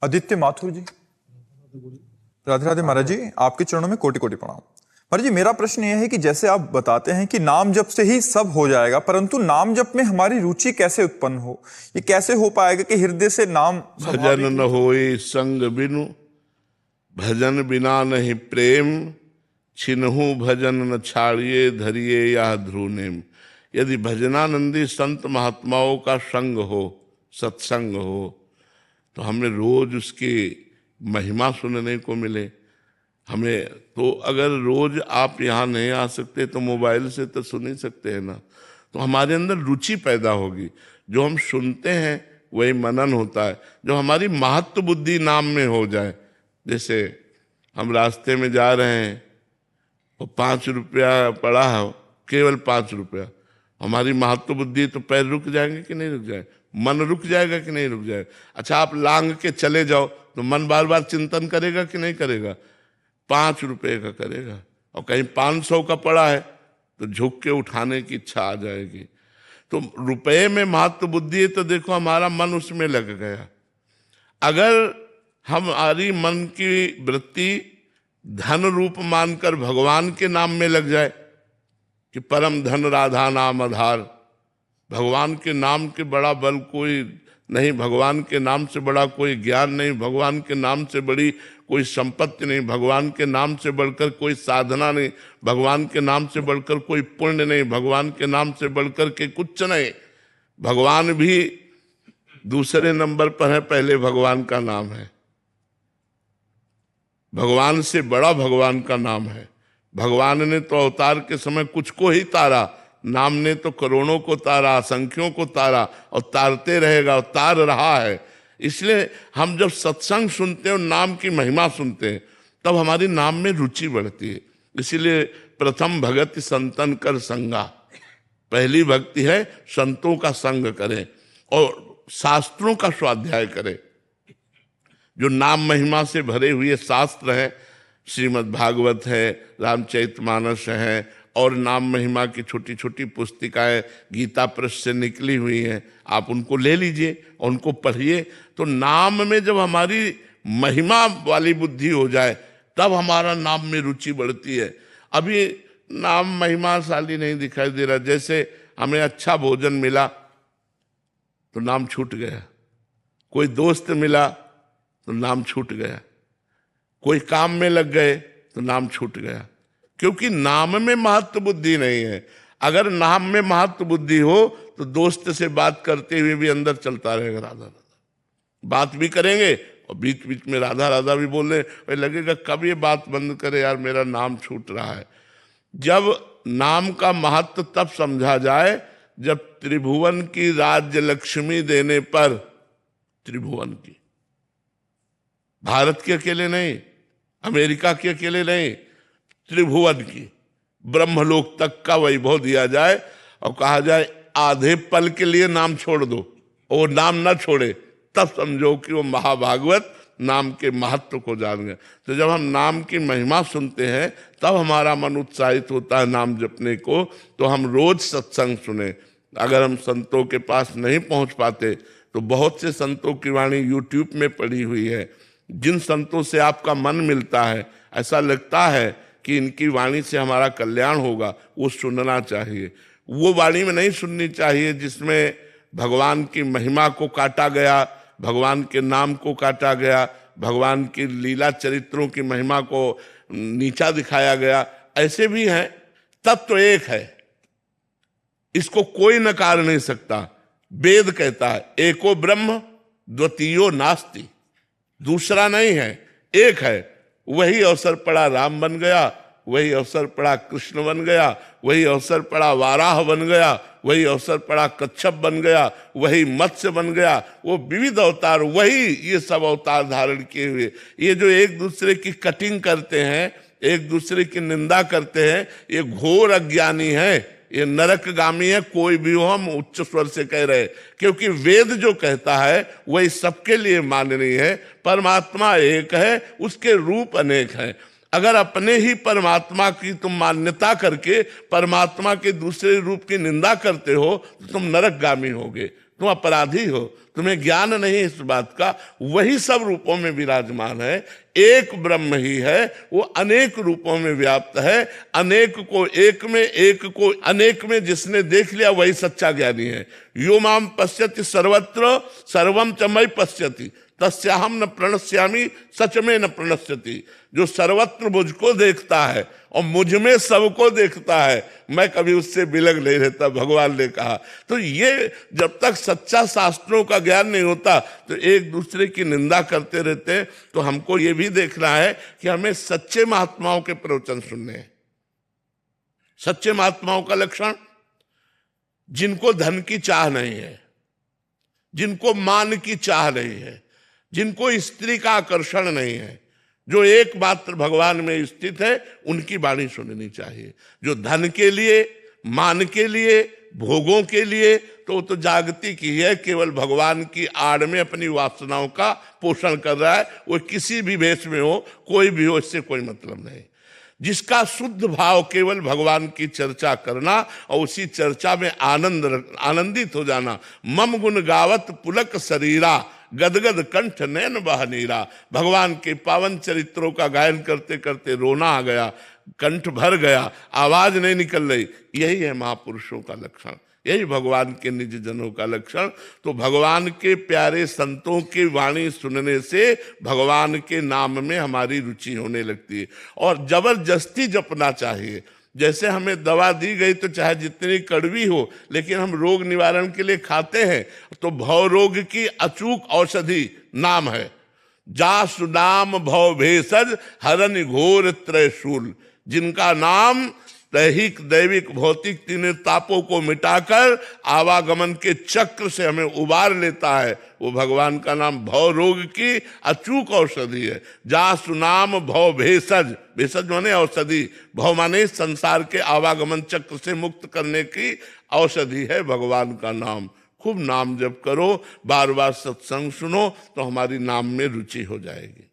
आदित्य माथुर जी, राधे राधे महाराज जी, आपके चरणों में कोटि कोटि प्रणाम। महाराज जी, मेरा प्रश्न यह है कि जैसे आप बताते हैं कि नाम जप से ही सब हो जाएगा, परंतु नाम जप में हमारी रुचि कैसे उत्पन्न हो, ये कैसे हो पाएगा कि हृदय से नाम भजन न होए संग बिनु, भजन बिना नहीं प्रेम, छिनहु भजन न छाड़िए, धरिए या ध्रुनेम। यदि भजनानंदी संत महात्माओं का संग हो, सत्संग हो, तो हमें रोज उसकी महिमा सुनने को मिले। हमें तो अगर रोज आप यहाँ नहीं आ सकते तो मोबाइल से तो सुन ही सकते हैं ना, तो हमारे अंदर रुचि पैदा होगी। जो हम सुनते हैं वही मनन होता है। जो हमारी महत्व बुद्धि नाम में हो जाए, जैसे हम रास्ते में जा रहे हैं और 5 रुपया पड़ा है, केवल 5 रुपया, हमारी महत्व बुद्धि तो पैर रुक जाएंगे कि नहीं रुक जाए, मन रुक जाएगा कि नहीं रुक जाएगा। अच्छा, आप लांग के चले जाओ तो मन बार बार चिंतन करेगा कि नहीं करेगा, 5 रुपये का करेगा। और कहीं 500 का पड़ा है तो झुक के उठाने की इच्छा आ जाएगी। तो रुपये में महत्व बुद्धि है तो देखो हमारा मन उसमें लग गया। अगर हमारी मन की वृत्ति धन रूप मानकर भगवान के नाम में लग जाए कि परम धन राधा नाम आधार, भगवान के नाम के बड़ा बल कोई नहीं, भगवान के नाम से बड़ा कोई ज्ञान नहीं, भगवान के नाम से बड़ी कोई संपत्ति नहीं, भगवान के नाम से बढ़कर कोई साधना नहीं, भगवान के नाम से बढ़कर कोई पुण्य नहीं, भगवान के नाम से बढ़कर के कुछ नहीं। भगवान भी दूसरे नंबर पर है, पहले भगवान का नाम है। भगवान से बड़ा भगवान का नाम है। भगवान ने तो अवतार के समय कुछ को ही तारा, नाम ने तो करोड़ों को तारा, असंख्यों को तारा, और तारते रहेगा और तार रहा है। इसलिए हम जब सत्संग सुनते हैं और नाम की महिमा सुनते हैं तब हमारी नाम में रुचि बढ़ती है। इसीलिए प्रथम भगति संतन कर संगा, पहली भक्ति है संतों का संग करें और शास्त्रों का स्वाध्याय करें। जो नाम महिमा से भरे हुए शास्त्र हैं, श्रीमद् भागवत है, रामचरितमानस है, और नाम महिमा की छोटी छोटी पुस्तिकाएं गीता प्रेस से निकली हुई हैं, आप उनको ले लीजिए, उनको पढ़िए। तो नाम में जब हमारी महिमा वाली बुद्धि हो जाए तब हमारा नाम में रुचि बढ़ती है। अभी नाम महिमाशाली नहीं दिखाई दे रहा। जैसे हमें अच्छा भोजन मिला तो नाम छूट गया, कोई दोस्त मिला तो नाम छूट गया, कोई काम में लग गए तो नाम छूट गया, क्योंकि नाम में महत्व बुद्धि नहीं है। अगर नाम में महत्व बुद्धि हो तो दोस्त से बात करते हुए भी अंदर चलता रहेगा राधा राधा, बात भी करेंगे और बीच बीच में राधा राधा भी बोलने लगेगा। कब ये बात बंद करे यार, मेरा नाम छूट रहा है। जब नाम का महत्व तब समझा जाए जब त्रिभुवन की राज्य लक्ष्मी देने पर, त्रिभुवन की, भारत के अकेले नहीं, अमेरिका के अकेले नहीं, त्रिभुवन की, ब्रह्मलोक तक का वैभव दिया जाए और कहा जाए आधे पल के लिए नाम छोड़ दो, और नाम ना छोड़े, तब समझो कि वो महाभागवत नाम के महत्व को जान गए। तो जब हम नाम की महिमा सुनते हैं तब हमारा मन उत्साहित होता है नाम जपने को। तो हम रोज सत्संग सुने। अगर हम संतों के पास नहीं पहुंच पाते तो बहुत से संतों की वाणी यूट्यूब में पड़ी हुई है। जिन संतों से आपका मन मिलता है, ऐसा लगता है कि इनकी वाणी से हमारा कल्याण होगा, वो सुनना चाहिए। वो वाणी में नहीं सुननी चाहिए जिसमें भगवान की महिमा को काटा गया, भगवान के नाम को काटा गया, भगवान की लीला चरित्रों की महिमा को नीचा दिखाया गया। ऐसे भी हैं। तत्व एक है, इसको कोई नकार नहीं सकता। वेद कहता है एको ब्रह्म द्वितीयो नास्ति, दूसरा नहीं है, एक है। वही अवसर पड़ा राम बन गया, वही अवसर पड़ा कृष्ण बन गया, वही अवसर पड़ा वाराह बन गया, वही अवसर पड़ा कच्छप बन गया, वही मत्स्य बन गया। वो विविध अवतार, वही ये सब अवतार धारण किए हुए। ये जो एक दूसरे की कटिंग करते हैं, एक दूसरे की निंदा करते हैं, ये घोर अज्ञानी है, ये नरकगामी है। कोई भी हो, हम उच्च स्वर से कह रहे, क्योंकि वेद जो कहता है वही सबके लिए माननीय है। परमात्मा एक है, उसके रूप अनेक हैं। अगर अपने ही परमात्मा की तुम मान्यता करके परमात्मा के दूसरे रूप की निंदा करते हो तो तुम नरकगामी होगे, तुम अपराधी हो, तुम्हें ज्ञान नहीं इस बात का, वही सब रूपों में विराजमान है। एक ब्रह्म ही है, वो अनेक रूपों में व्याप्त है। अनेक को एक में, एक को अनेक में जिसने देख लिया वही सच्चा ज्ञानी है। यो माम पश्यति सर्वत्र सर्वम च मयि पश्यति तस्याहम न प्रणश्यामि सच में न प्रणश्यति। जो सर्वत्र मुझको देखता है और मुझ में सबको देखता है, मैं कभी उससे बिलग नहीं रहता, भगवान ने कहा। तो ये जब तक सच्चा शास्त्रों का ज्ञान नहीं होता तो एक दूसरे की निंदा करते रहते हैं। तो हमको ये भी देखना है कि हमें सच्चे महात्माओं के प्रवचन सुनने हैं। सच्चे महात्माओं का लक्षण, जिनको धन की चाह नहीं है, जिनको मान की चाह नहीं है, जिनको स्त्री का आकर्षण नहीं है, जो एकमात्र भगवान में स्थित है, उनकी वाणी सुननी चाहिए। जो धन के लिए, मान के लिए, भोगों के लिए, तो वो तो जागतिक ही है, केवल भगवान की आड़ में अपनी वासनाओं का पोषण कर रहा है। वो किसी भी वेश में हो, कोई भी हो, इससे कोई मतलब नहीं। जिसका शुद्ध भाव केवल भगवान की चर्चा करना और उसी चर्चा में आनंदित हो जाना। मम गुण गावत पुलक शरीरा गदगद कंठ नैन बह नीरा। भगवान के पावन चरित्रों का गायन करते करते रोना आ गया, कंठ भर गया, आवाज नहीं निकल रही। यही है महापुरुषों का लक्षण, यही भगवान के निज जनों का लक्षण। तो भगवान के प्यारे संतों की वाणी सुनने से भगवान के नाम में हमारी रुचि होने लगती है। और जबरदस्ती जपना चाहिए। जैसे हमें दवा दी गई तो चाहे जितनी कड़वी हो, लेकिन हम रोग निवारण के लिए खाते हैं। तो भव रोग की अचूक औषधि नाम है। जासु नाम भव भेषज हरन घोर त्रयशूल। जिनका नाम दैहिक दैविक भौतिक तीनों तापों को मिटाकर आवागमन के चक्र से हमें उबार लेता है, वो भगवान का नाम भव रोग की अचूक औषधि है। जासु नाम भव भेषज, भेषज माने औषधि, भव माने संसार के आवागमन चक्र से मुक्त करने की औषधि है भगवान का नाम। खूब नाम जप करो, बार बार सत्संग सुनो, तो हमारी नाम में रुचि हो जाएगी।